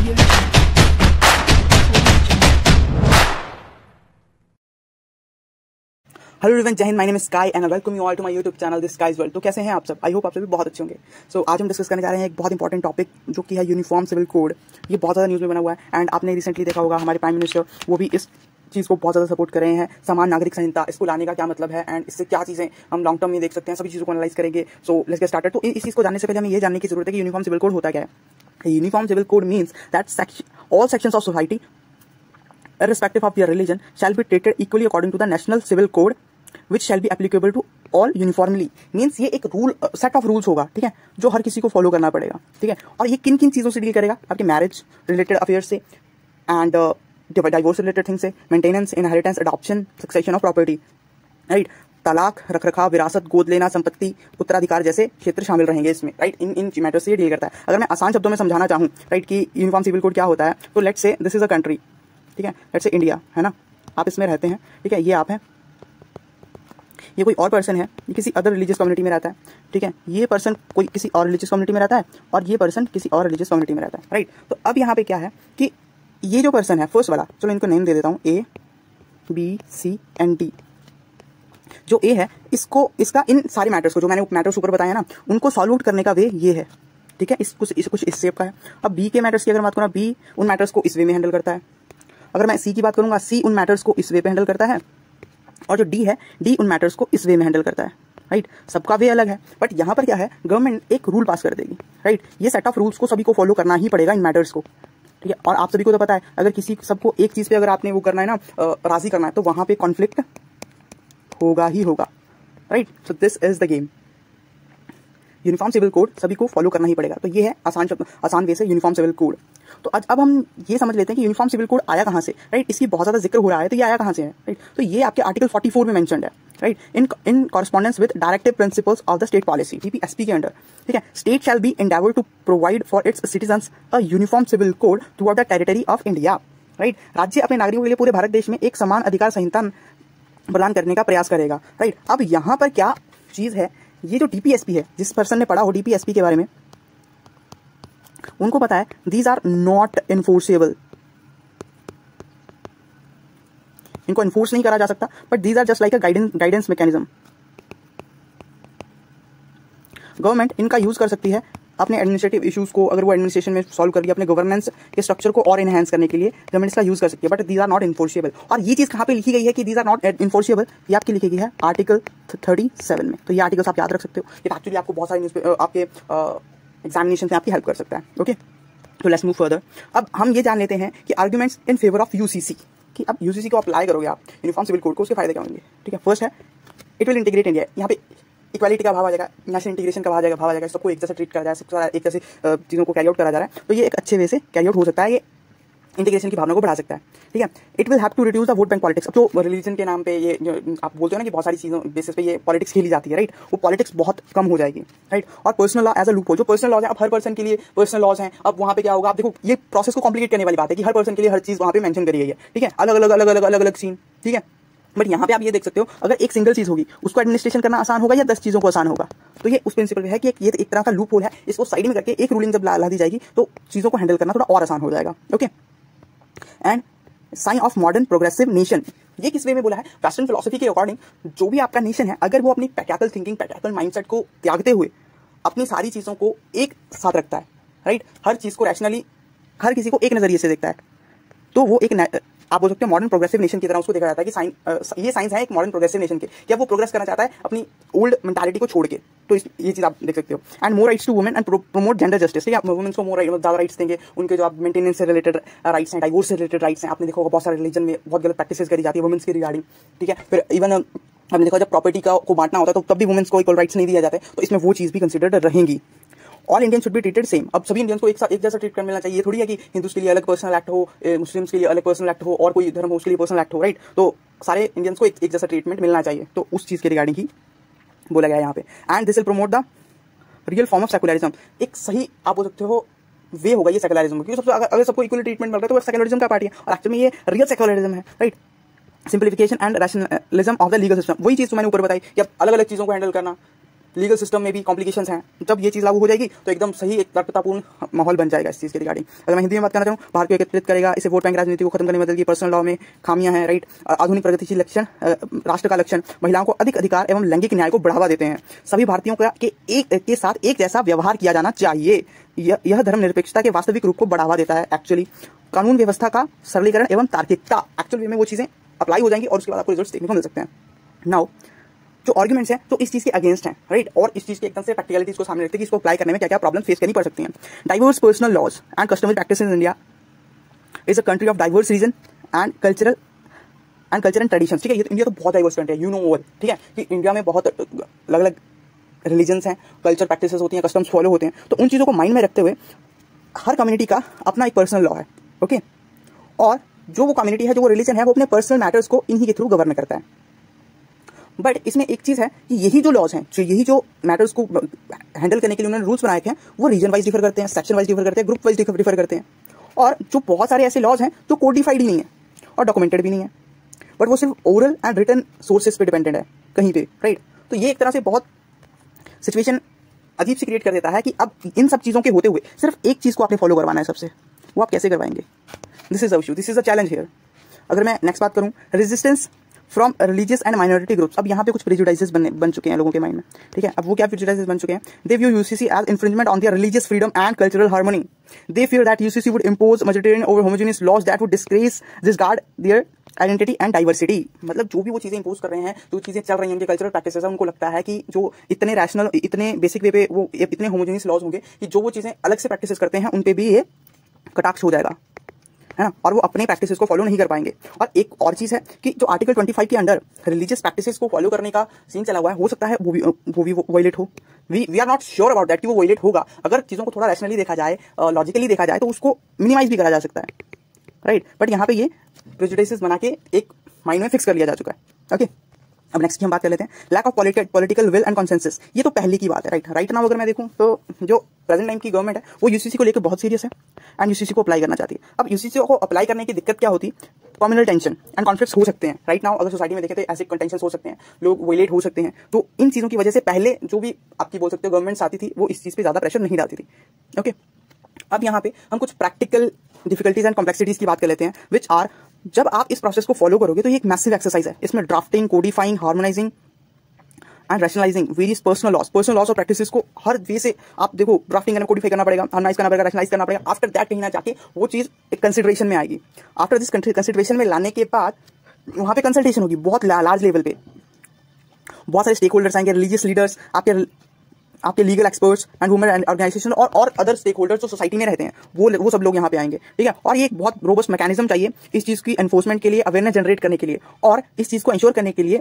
Hello everyone, Jai Hind. My name is Sky and I welcome you all to my YouTube channel this Sky's world. तो कैसे हैं आप सब? I hope आप सभी बहुत अच्छे होंगे। आज हम डिस्कस करने जा रहे हैं एक बहुत इंपॉर्टेंट टॉपिक जो कि है यूनिफॉर्म सिविल कोड। ये बहुत ज़्यादा न्यूज़ में बना हुआ है एंड आपने रिसेंटली देखा होगा हमारे प्राइम मिनिस्टर वो भी इस चीज़ को बहुत ज़्यादा सपोर्ट कर रहे हैं। समान नागरिक संहिता, इसको लाने का क्या मतलब है एंड इससे क्या चीज़ें हम लॉन्ग टर्म में देख सकते हैं, सभी चीज़ों को एनालाइज करेंगे। So let's get started. तो इस चीज़ को जानने से पहले हमें ये जानने की जरूरत है कि यूनिफॉर्म सिविल कोड होता क्या है। Uniform civil code means that all sections of society irrespective of their religion shall be treated equally according to the national civil code which shall be applicable to all uniformly। Means ये एक rule set of rules होगा, ठीक है, जो हर किसी को follow करना पड़ेगा, ठीक है। और ये किन किन चीज़ों से डील करेगा? आपके मैरिज रिलेटेड अफेयर्स से एंड डाइवोर्स रिलेटेड थिंग्स से, maintenance, inheritance, adoption, succession of property, right, तलाक, रखरखाव, विरासत, गोद लेना, संपत्ति, उत्तराधिकार जैसे क्षेत्र शामिल रहेंगे इसमें, राइट। इन मैटर से ये डील करता है। अगर मैं आसान शब्दों में समझाना चाहूँ, राइट, कि यूनिफॉर्म सिविल कोड क्या होता है, तो let's say this is a country, ठीक है, लेट्स से इंडिया है ना, आप इसमें रहते हैं, ठीक है, ये आप हैं, ये कोई और पर्सन है, ये किसी अदर रिलीजियस कम्युनिटी में रहता है, ठीक है, ये पर्सन कोई किसी और रिलीजियस कम्युनिटी में रहता है और ये पर्सन किसी और रिलीजियस कम्युनिटी में रहता है, राइट। तो अब यहाँ पे क्या है कि ये जो पर्सन है फर्स्ट वाला, चलो इनको नेम दे देता हूँ, A B C and D. जो ए है इसको इसका इन सारे मैटर्स को जो मैंने मैटर्स ऊपर बताया ना, उनको सॉल्व आउट करने का वे ये है, ठीक है, कुछ इस शेप का है। अब बी के मैटर्स की अगर बात करूँ, बी उन मैटर्स को इस वे में हैंडल करता है। अगर मैं सी की बात करूंगा, सी उन मैटर्स को इस वे पे हैंडल करता है और जो डी है, डी उन मैटर्स को इस वे में हैंडल करता है, राइट। सबका वे अलग है, बट यहाँ पर क्या है, गवर्नमेंट एक रूल पास कर देगी, राइट। ये सेट ऑफ रूल्स को सभी को फॉलो करना ही पड़ेगा इन मैटर्स को, ठीक है। और आप सभी को तो पता है, अगर किसी सबको एक चीज पे अगर आपने वो करना है ना, राजी करना है, तो वहां पे कॉन्फ्लिक्ट होगा ही होगा, right. So this is the game. Uniform civil code सभी को फॉलो करना ही पड़ेगा। तो ये है आसान वे से यूनिफॉर्म सिविल कोड। तो अब हम ये समझ लेते हैं कि यूनिफॉर्म सिविल कोड आया कहाँ से, राइट। इसकी बहुत ज़्यादा जिक्र हो रहा है, तो ये आया कहाँ से है, राइट। तो ये आपके आर्टिकल 44 में मेंशन्ड है, right, in correspondence with directive principles of the state policy, DPSP के अंडर, ठीक है। State shall be endeavour to provide for its citizens a uniform civil code throughout the territory of India, right. राज्य अपने नागरिकों के लिए पूरे भारत देश में एक समान अधिकार संहिता प्रदान करने का प्रयास करेगा, राइट। अब यहाँ पर क्या चीज़ है, ये जो डीपीएसपी है, जिस पर्सन ने पढ़ा हो डीपीएसपी के बारे में, उनको पता है दीज आर नॉट इन्फोर्सेबल। इनको इन्फोर्स नहीं करा जा सकता, but these are just like a guidance mechanism. Government इनका यूज कर सकती है अपने एडमिनिस्ट्रेटिव इश्यूज को, अगर वो एडमिनिस्ट्रेशन में सॉल्व कर लिया, अपने गवर्नेंस के स्ट्रक्चर को और एनहांस करने के लिए गवर्नमेंट इसका यूज कर सकती है, but these are not enforceable. और ये चीज कहाँ पे लिखी गई है कि दीज आर नॉट इन्फोर्सेबल, ये आपकी लिखी गई है आर्टिकल 37 में। तो ये आर्टिकल्स आप याद रख सकते हो, ये एक्चुअली आपको बहुत सारे आपके एग्जामिनेशन में आपकी हेल्प कर सकता है, ओके। तो लेट्स मूव फर्दर। अब हम ये जान लेते हैं कि arguments in favour of UCC, कि अब यूसीसी को अप्लाई करोगे आप यूनिफॉर्म सिविल कोड को, उसके फायदे क्या होंगे, ठीक है। फर्स्ट है इट विल इंटीग्रेट इंडिया। यहाँ पे इक्वालिटी का भाव आ जाएगा, नेशनल इंटीग्रेशन का भाव आ जाएगा, सबको एक जैसे ट्रीट करा जाए, सबको एक जैसे चीज़ों को कैरी आउट करा जा रहा है। तो ये एक अच्छे वे से कैरी आउट हो सकता है, ये इंटीग्रेशन की भावना को बढ़ा सकता है, ठीक है। It will have to reduce the vote bank politics. अब तो रिलीजन के नाम पे ये आप बोलते हो ना कि बहुत सारी चीज़ों बेसिस पे ये पॉलिटिक्स खेली जाती है, राइट, वो पॉलिटिक्स बहुत कम हो जाएगी, राइट। और personal law as a loophole, जो पर्सनल लॉज है, अब हर पर्सन के लिए पर्सनल लॉज हैं। अब वहाँ पे क्या होगा, आप देखो ये प्रोसेस को कॉम्प्लिकेट करने वाली बात है कि हर पर्सन के लिए हर चीज़ वहाँ पे मेंशन करी गई है, ठीक है, अलग सीन, ठीक है। बट यहाँ पे आप ये देख सकते हो, अगर एक सिंगल चीज होगी उसको एडमिनिस्ट्रेशन करना आसान होगा या 10 चीजों को आसान होगा। तो ये उस प्रिंसिपल पे है कि ये एक तरह का लूप होल है, इसको साइड में करके एक रूलिंग जब ला दी जाएगी तो चीजों को हैंडल करना थोड़ा और आसान हो जाएगा, okay. And sign of modern progressive nation, ये किस वे में बोला है, वेस्टर्न फिलोसफी के अकॉर्डिंग जो भी आपका नेशन है, अगर वो अपनी पैट्रियार्कल थिंकिंग, पैट्रियार्कल माइंडसेट को त्यागते हुए अपनी सारी चीजों को एक साथ रखता है, राइट, हर चीज को रैशनली, हर किसी को एक नजरिए से देखता है, तो वो एक आप बोल सकते हो मॉडर्न प्रोग्रेसिव नेशन की तरह उसको देखा जाता है कि ये साइंस है एक मॉडर्न प्रोग्रेसिव नेशन के, क्या वो प्रोग्रेस करना चाहता है अपनी ओल्ड मेंटालिटी को छोड़ के। तो ये चीज आप देख सकते हो। And more rights to women and promote gender justice, ठीक है, वुमेन्स को मोर ज़्यादा राइट्स देंगे, उनके जो आप मेंटेनेंस से रिलेटेड राइट्स हैं, डाइवोर्स से रिलेटेड राइट्स हैं। आपने देखा होगा बहुत सारे रिलीजन में बहुत गलत प्रैक्टिसेस करी जाती है वुमेन्स की रिगार्डिंग, ठीक है। फिर इवन हमने देखा जब प्रॉपर्टी को बांटना होता है तो तब भी वुमेन्स को इक्वल राइट्स नहीं दिया जाते, तो इसमें वो चीज़ भी कंसिडर्ड रहेंगी। All Indian should be treated same. अब सभी इंडियंस को एक जैसा ट्रीटमेंट मिलना चाहिए। ये थोड़ी है कि हिंदूज के लिए अलग पर्सनल एक्ट हो, मुस्लिम्स के लिए अलग पर्सनल एक्ट हो, और कोई धर्म हो उसके लिए पर्सनल एक्ट हो, राइट। तो सारे इंडियंस को एक जैसा ट्रीटमेंट मिलना चाहिए। तो उस चीज़ के रिगार्डिंग ही बोला गया है यहाँ पे। And this will promote the real form of secularism. एक सही आप बोल सकते हो वे होगा ये सेकुलरिज्म, क्योंकि सबसे अगर सबको इक्वल ट्रीटमेंट मिल रहा है तो वो सेकुलरिज्म का पार्टी है, और एक्चुअली में ये रियल सेकुलरिज्म है, right. Simplification and rationalism of the legal system, वही चीज़ तो मैंने ऊपर बताई कि अब अलग अलग चीज़ों को हैंडल करना, लीगल सिस्टम में भी कॉम्प्लिकेशंस हैं। जब ये चीज़ लागू हो जाएगी तो एकदम सही एक तर्कतापूर्ण माहौल बन जाएगा इस चीज़ के रिगार्डिंग। अगर मैं हिंदी में बात करना चाहूँ, भारत को एकत्रित करेगा, इसे वोट बैंक राजनीति को खत्म करने में मदद की, पर्सनल लॉ में खामियां हैं, राइट। आधुनिक प्रगतिशील लक्षण, राष्ट्र का लक्षण, महिलाओं को अधिक अधिकार एवं लैंगिक न्याय को बढ़ावा देते हैं, सभी भारतीयों के साथ एक जैसा व्यवहार किया जाना चाहिए, यह धर्मनिरपेक्षता के वास्तविक रूप को बढ़ावा देता है। एक्चुअली कानून व्यवस्था का सरलीकरण एवं तार्किकता, एक्चुअली में वो चीज़ें अप्लाई हो जाएंगी और उसके बाद आपको रिजल्ट्स देखने को मिल सकते हैं। नाउ जो आर्गुमेंट्स हैं तो इस चीज़ के अगेंस्ट हैं, राइट, और इस चीज़ के एकदम से प्रैक्टिकलिटीज को सामने रखते हैं कि इसको अप्लाई करने में क्या क्या प्रॉब्लम फेस करनी पड़ सकती हैं। Diverse personal laws and customary practice in India is a country of diverse region and culture and traditions. ठीक है, ये तो इंडिया तो बहुत डाइवर्स कंट्री है, यू नो ऑल। ठीक है कि इंडिया में बहुत अलग अलग रिलीजन्स हैं, कल्चर प्रैक्टिसेस होती हैं, कस्टम्स फॉलो होते हैं। तो उन चीज़ों को माइंड में रखते हुए हर कम्युनिटी का अपना एक पर्सनल लॉ है, ओके, और जो वो कम्युनिटी है, जो वो रिलीजन है, वो अपने पर्सनल मैटर्स को इन्हीं के थ्रू गवर्न करता है। बट इसमें एक चीज़ है कि यही जो लॉज हैं, जो मैटर्स को हैंडल करने के लिए उन्होंने रूल्स बनाए हैं, वो रीजन वाइज डिफर करते हैं, सेक्शन वाइज डिफर करते हैं, ग्रुप वाइज डिफर करते हैं। और जो बहुत सारे ऐसे लॉज हैं जो कोडिफाइड ही नहीं है और डॉक्यूमेंटेड भी नहीं है, बट वो सिर्फ ओरल एंड रिटन सोर्सेज पे डिपेंडेंट है कहीं पे, राइट। तो ये एक तरह से बहुत सिचुएशन अजीब सी क्रिएट कर देता है कि अब इन सब चीज़ों के होते हुए सिर्फ एक चीज़ को आपने फॉलो करवाना है सबसे, वो आप कैसे करवाएंगे? This is a issue, this is a challenge here. अगर मैं नेक्स्ट बात करूँ, resistance from religious and minority groups. अब यहाँ पे कुछ प्रेजुडाइसेस बन चुके हैं लोगों के माइंड में, ठीक है। अब वो क्या प्रेजुडाइसेस बन चुके हैं? They view UCC as infringement on their religious freedom and cultural harmony. They fear that UCC would impose majoritarian over homogeneous laws that would disregard their identity and diversity. मतलब जो भी वो चीज़ें इंपोज कर रहे हैं, जो चीज़ें चल रही हैं उनके कल्चरल प्रैक्टिसेस, उनको लगता है कि जो इतने रैशनल, इतने बेसिक वे पे वो इतने होमोजेनियस लॉज होंगे कि जो वो चीज़ें अलग से प्रैक्टिसेस करते हैं उन पे भी ये कटाक्ष हो जाएगा, है ना, और वो अपने प्रैक्टिसेस को फॉलो नहीं कर पाएंगे। और एक और चीज़ है कि जो आर्टिकल 25 के अंडर रिलीजियस प्रैक्टिसेस को फॉलो करने का सीन चला हुआ है, हो सकता है वो भी वायलेट हो। We are not sure about that कि वो वायलेट होगा। अगर चीज़ों को थोड़ा रैशनली देखा जाए, लॉजिकली देखा जाए, तो उसको मिनिमाइज भी करा जा सकता है, राइट। बट यहाँ पे ये प्रेजुडिसेस बना के एक माइंड में फिक्स कर लिया जा चुका है, ओके। अब नेक्स्ट की हम बात कर लेते हैं, lack of political will and consensus. ये तो पहले की बात है, राइट नाउ अगर मैं देखूं तो जो प्रेजेंट टाइम की गवर्नमेंट है वो यूसीसी को लेकर बहुत सीरियस है एंड यूसीसी को अप्लाई करना चाहती है। अब यूसीसी को अप्लाई करने की दिक्कत क्या होती? कम्युनल टेंशन एंड कॉन्फ्लिक्ट्स हो सकते हैं, राइट नाउ अगर सोसाइटी में देखें तो ऐसे टेंशन हो सकते हैं, लोग वायलेट हो सकते हैं। तो इन चीज़ों की वजह से पहले जो भी आपकी बोल सकते हो गवर्नमेंट्स आती थी, वो इस चीज़ पर ज़्यादा प्रेशर नहीं डालती थी, ओके। अब यहाँ पे हम कुछ प्रैक्टिकल डिफिकल्टीज एंड कॉम्प्लेक्सिटीज की बात कर लेते हैं, विच आर, जब आप इस प्रोसेस को फॉलो करोगे तो ये एक मैसिव एक्सरसाइज है। इसमें drafting, codifying, harmonising and rationalising various personal laws और प्रैक्टिसेस को हर वे से आप देखो, ड्राफ्टिंग करना, कोडिफाई करना पड़ेगा, हार्मोनाइज करना पड़ेगा, रैशनलाइज करना पड़ेगा। आफ्टर दैट कहीं ना जाके वो चीज़ एक कंसिडरेशन में आएगी। आफ्टर दिस कंसिडरेशन में लाने के बाद वहाँ पे कंसल्टेशन होगी बहुत लार्ज लेवल पे, बहुत सारे स्टेक होल्डर्स आएंगे, रिलीजियस लीडर्स, आपके legal experts and women organisation और अदर स्टेक होल्डर्स जो सोसाइटी में रहते हैं, वो सब लोग यहाँ पे आएंगे, ठीक है। और ये एक बहुत रोबस्ट मैकेनिज्म चाहिए इस चीज़ की एनफोर्समेंट के लिए, अवेयरनेस जनरेट करने के लिए, और इस चीज़ को इंश्योर करने के लिए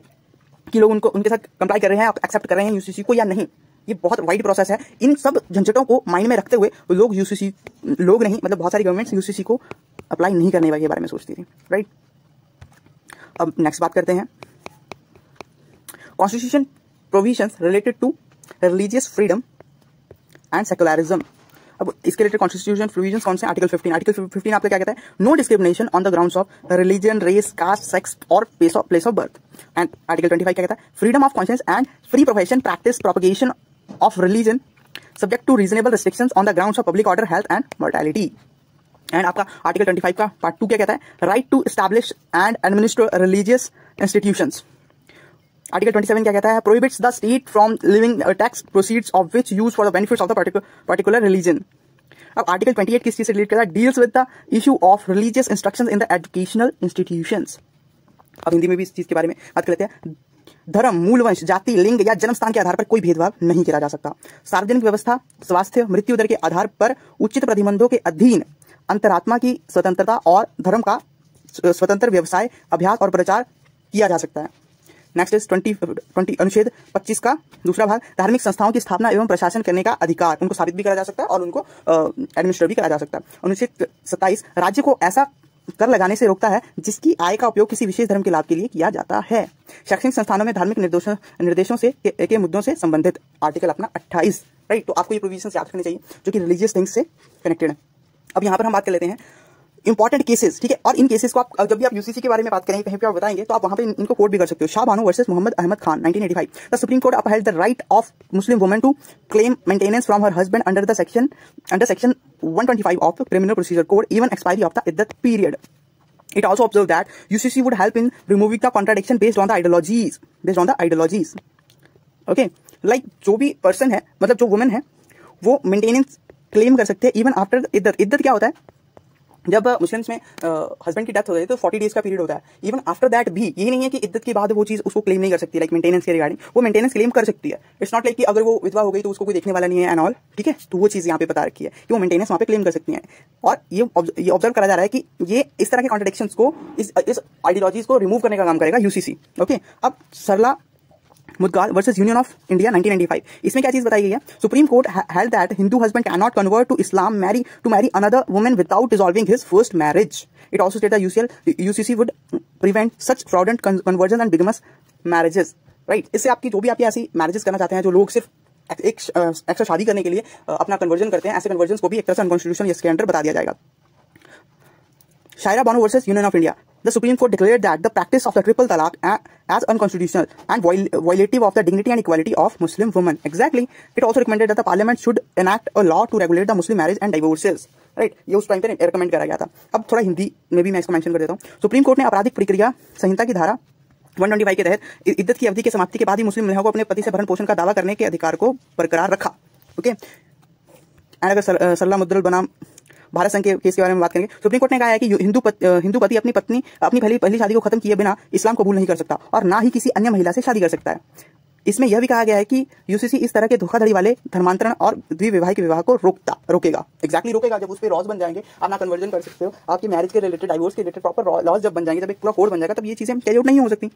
कि लोग उनके साथ कंप्लाई कर रहे हैं, एक्सेप्ट कर रहे हैं यूसीसी को या नहीं। ये बहुत वाइड प्रोसेस है। इन सब झंझटों को माइंड में रखते हुए लोग नहीं, मतलब बहुत सारी गवर्नमेंट्स यूसीसी को अप्लाई नहीं करने के बारे में सोचती थी, राइट। अब नेक्स्ट बात करते हैं, constitution provisions related to religious freedom and secularism. अब इसके रिलेटेड कॉन्स्टिट्यूशन प्रोविजंस कौन से? आर्टिकल 15 आपका क्या कहता है? No discrimination on the grounds of religion, race, caste, sex और place of birth. And article 25 क्या कहता है? Freedom of conscience and free profession, practice, propagation of religion subject to reasonable restrictions on the grounds of public order, health and mortality. And आपका article 25 का part 2 क्या कहता है? Right to establish and administer religious institutions. Article 27 क्या कहता है? Prohibits the state from living tax proceeds of which use for the benefits of the particular religion. अब article 28 किस चीज से रिलेट करता है? Deals with the issue of religious instructions in the educational institutions. अब हिंदी में भी इस चीज के बारे में बात कर लेते हैं। धर्म, मूल वंश, जाति, लिंग या जन्म स्थान के आधार पर कोई भेदभाव नहीं किया जा सकता। सार्वजनिक व्यवस्था, स्वास्थ्य, मृत्यु दर के आधार पर उचित प्रतिबंधों के अधीन अंतरात्मा की स्वतंत्रता और धर्म का स्वतंत्र व्यवसाय, अभ्यास और प्रचार किया जा सकता है। नेक्स्ट इज 20 अनुच्छेद 25 का दूसरा भाग, धार्मिक संस्थाओं की स्थापना एवं प्रशासन करने का अधिकार, उनको साबित भी करा जा सकता है और उनको एडमिनिस्टर भी करा जा सकता है। अनुच्छेद 27, राज्य को ऐसा कर लगाने से रोकता है जिसकी आय का उपयोग किसी विशेष धर्म के लाभ के लिए किया जाता है। शैक्षणिक संस्थानों में धार्मिक निर्देशों से के मुद्दों से संबंधित आर्टिकल अपना 28, राइट। तो आपको ये प्रोविजंस याद रखने चाहिए जो कि रिलीजियस थिंग्स से कनेक्टेड है। अब यहाँ पर हम बात कर लेते हैं इंपॉर्टेंट केसेस, ठीक है। और इन केसेस को आप जब भी आप यूसीसी के बारे में बात करेंगे, कहीं पे आप बताएंगे, तो आप वहां पे इनको कोट भी कर सकते हो। Shah Bano versus Mohammad Ahmad Khan 1985, the supreme court upheld the right of Muslim woman to claim maintenance from her husband under section 125 of the criminal procedure code, even expiry of the iddat period. It also observed that UCC would help in removing the contradiction based on the ideologies. Okay, like जो भी person है, मतलब जो women है, वो maintenance claim कर सकते हैं इवन आफ्टर इद्दत। इद्दत क्या होता है? जब मुस्लिम्स में हस्बैंड की डेथ हो जाती है तो 40 डेज का पीरियड होता है। इवन आफ्टर दैट भी यही नहीं है कि इद्दत के बाद वो चीज उसको क्लेम नहीं कर सकती, लाइक मेंटेनेंस के रिगार्डिंग वो मेंटेनेंस क्लेम कर सकती है। इट्स नॉट लाइक कि अगर वो विधवा हो गई तो उसको कोई देखने वाला नहीं है एंड ऑल, ठीक है। तो वो चीज यहाँ पे बता रखी है कि वो मेंटेनेंस वहाँ पे क्लेम कर सकती है। और ये ऑब्जर्व करा जा रहा है कि ये इस तरह के कॉन्ट्रडिक्शंस को, इस आइडियोलॉजीज को रिमूव करने का काम करेगा यूसीसी। ओके, अब Sarla Mudgal versus Union of India 1995, इसमें क्या चीज बताई गई है? Supreme Court held that Hindu husband can not convert to Islam to marry another woman without dissolving his first marriage. It also state that UCC would prevent such fraudulent conversion and bigamous marriages, right. इससे आपकी जो भी आप ऐसी marriages करना चाहते हैं, जो लोग सिर्फ एक एक्स्ट्रा शादी करने के लिए अपना कन्वर्जन करते हैं, ऐसे कन्वर्जन को भी एक तरह से अनकॉन्स्टिट्यूशनल इसके अंडर बता दिया जाएगा। Shayara Bano versus Union of India, the Supreme Court declared that the practice of the triple talaq as unconstitutional and violative of the dignity and equality of Muslim women. Exactly. It also recommended that the Parliament should enact a law to regulate the Muslim marriage and divorces. Right? ये उस time पे recommend करा गया था। अब थोड़ा हिंदी में भी मैं इसको मेंशन कर देता हूँ। सुप्रीम कोर्ट ने आपराधिक प्रक्रिया संहिता की धारा 125 के तहत इद्दत की अवधि की समाप्ति के बाद ही मुस्लिम महिलाओं को अपने पति से भरण पोषण का दावा करने के अधिकार को बरकरार रखा। ओके, एंड अगर सरला मुद्दल बनाम भारत संघ के केस के बारे में बात करेंगे, सुप्रीम कोर्ट ने कहा है कि हिंदू पति अपनी पहली शादी को खत्म किए बिना इस्लाम कबूल नहीं कर सकता और ना ही किसी अन्य महिला से शादी कर सकता है। इसमें यह भी कहा गया है कि यूसीसी इस तरह के धोखाधड़ी वाले धर्मांतरण और द्विविवाहिक विवाह को रोकेगा। एग्जैक्टली रोकेगा। जब उस पर लॉज बन जाएंगे, आप ना कन्वर्जन कर सकते हो, आपकी मैरिज के रिलेटेड, डाइवोर्स के रिलेटेड प्रॉपर लॉज जब बन जाएंगे, जब एक पूरा कोड बन जाएगा, तब ये चीजें कैरी आउट नहीं हो सकती।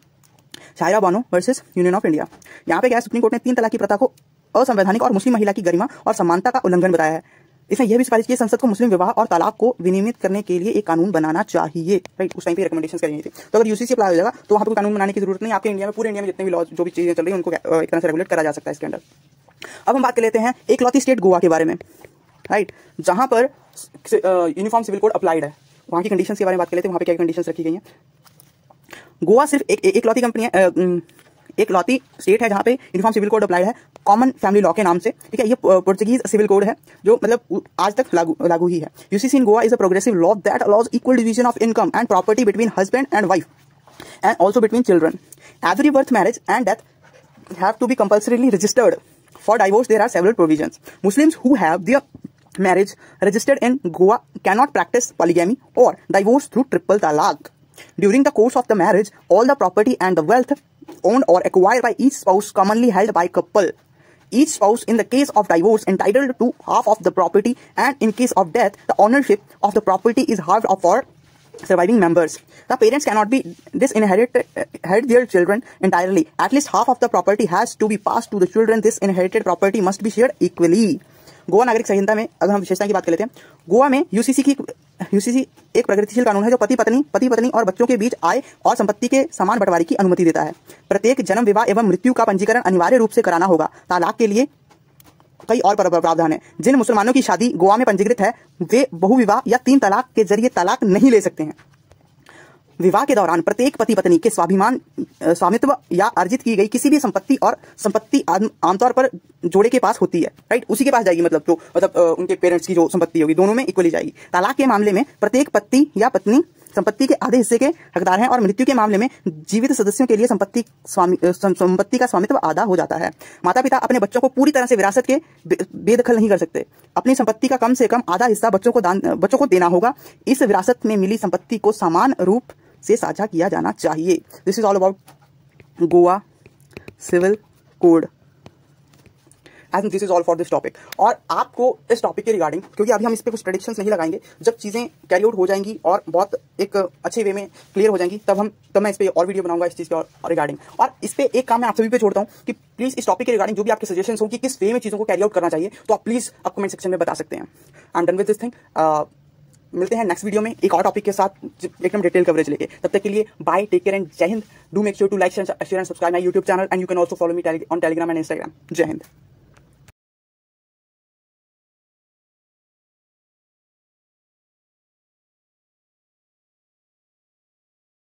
Shayara Bano versus Union of India, यहाँ पे क्या है, सुप्रीम कोर्ट ने 3 तलाक की प्रथा को असंवैधानिक और मुस्लिम महिला की गरिमा और समानता का उल्लंघन बताया है। इसने यह भी सिफारिश की संसद को मुस्लिम विवाह और तलाक को विनियमित करने के लिए एक कानून बनाना चाहिए, राइट। उस टाइम पे रिकमेंडेशंस करी गई थी। तो अगर यूसीसी अप्लाई हो जाएगा तो वहां पे कानून बनाने की जरूरत नहीं। आपके इंडिया में, पूरे इंडिया में जितने भी लॉज, जो भी चीजें चल रही है, उनको एक तरह से रेगुलेट करा जा सकता है इसके अंडर। अब हम बात कर लेते हैं एकलौती स्टेट गोवा के बारे में, राइट, जहां पर यूनिफॉर्म सिविल कोड अप्लाइड है। वहां की कंडीशंस के बारे में बात कर लेते हैं, वहां पे क्या कंडीशंस रखी गई हैं। गोवा सिर्फ एकलौती कंपनी है, एकलौती स्टेट है जहां पे यूनिफॉर्म सिविल कोड अप्लाइड है, कॉमन फैमिली लॉ के नाम से, ठीक है। ये पोर्चुगीज सिविल कोड है जो मतलब आज तक लागू ही है। UCC in Goa is a progressive law that allows equal division of income and property between husband and wife and also between children. Every birth, marriage and death have to be compulsorily registered. For divorce there are several provisions. Muslims who have their marriage registered in Goa cannot practice polygamy or divorce through triple talaq. During the course of the marriage, all the property and the wealth owned or acquired by each spouse commonly held by couple. Each spouse in the case of divorce entitled to half of the property, and in case of death, the ownership of the property is halved for surviving members. The parents cannot be disinherit their children entirely. At least half of the property has to be passed to the children. This inherited property must be shared equally. Goa नागरिक संहिता में अगर हम विशेषता की बात कर लेते हैं, गोवा में यूसीसी एक प्रगतिशील कानून है जो पति पत्नी और बच्चों के बीच आय और संपत्ति के समान बंटवारे की अनुमति देता है। प्रत्येक जन्म, विवाह एवं मृत्यु का पंजीकरण अनिवार्य रूप से कराना होगा। तलाक के लिए कई और प्रावधान है। जिन मुसलमानों की शादी गोवा में पंजीकृत है, वे बहुविवाह या 3 तलाक के जरिए तलाक नहीं ले सकते हैं। विवाह के दौरान प्रत्येक पति पत्नी के स्वामित्व या अर्जित की गई किसी भी संपत्ति आमतौर पर जोड़े के पास होती है, राइट, उसी के पास जाएगी। मतलब उनके पेरेंट्स की जो संपत्ति होगी, दोनों में इक्वली जाएगी। तलाक के मामले में प्रत्येक पति या पत्नी संपत्ति के आधे हिस्से के हकदार हैं और मृत्यु के मामले में जीवित सदस्यों के लिए संपत्ति का स्वामित्व आधा हो जाता है। माता पिता अपने बच्चों को पूरी तरह से विरासत के बेदखल नहीं कर सकते। अपनी संपत्ति का कम से कम आधा हिस्सा बच्चों को देना होगा। इस विरासत में मिली संपत्ति को समान रूप से साझा किया जाना चाहिए। This is all about Goa civil code. I think this is all for this topic. और आपको इस टॉपिक के रिगार्डिंग, क्योंकि अभी हम इस पे कुछ प्रेडिक्शंस नहीं लगाएंगे, जब चीजें कैरी आउट हो जाएंगी और बहुत एक अच्छे वे में क्लियर हो जाएंगी, तब मैं इस पे और वीडियो बनाऊंगा इस चीज के रिगार्डिंग। और इस पे एक काम मैं आप सभी पे छोड़ता हूँ कि प्लीज इस टॉपिक के रिगार्डिंग जो भी आपके सजेशंस हो कि किस वे में चीजों को कैरी आउट करना चाहिए, तो आप प्लीज आप कमेंट सेक्शन में बता सकते हैं। I am done with this thing. मिलते हैं नेक्स्ट वीडियो में एक और टॉपिक के साथ एकदम डिटेल कवरेज लेके। तब तक के लिए bye, take care and Jai Hind. Do make sure to like, share and subscribe my YouTube channel and you can also follow me on Telegram and Instagram. Jai Hind.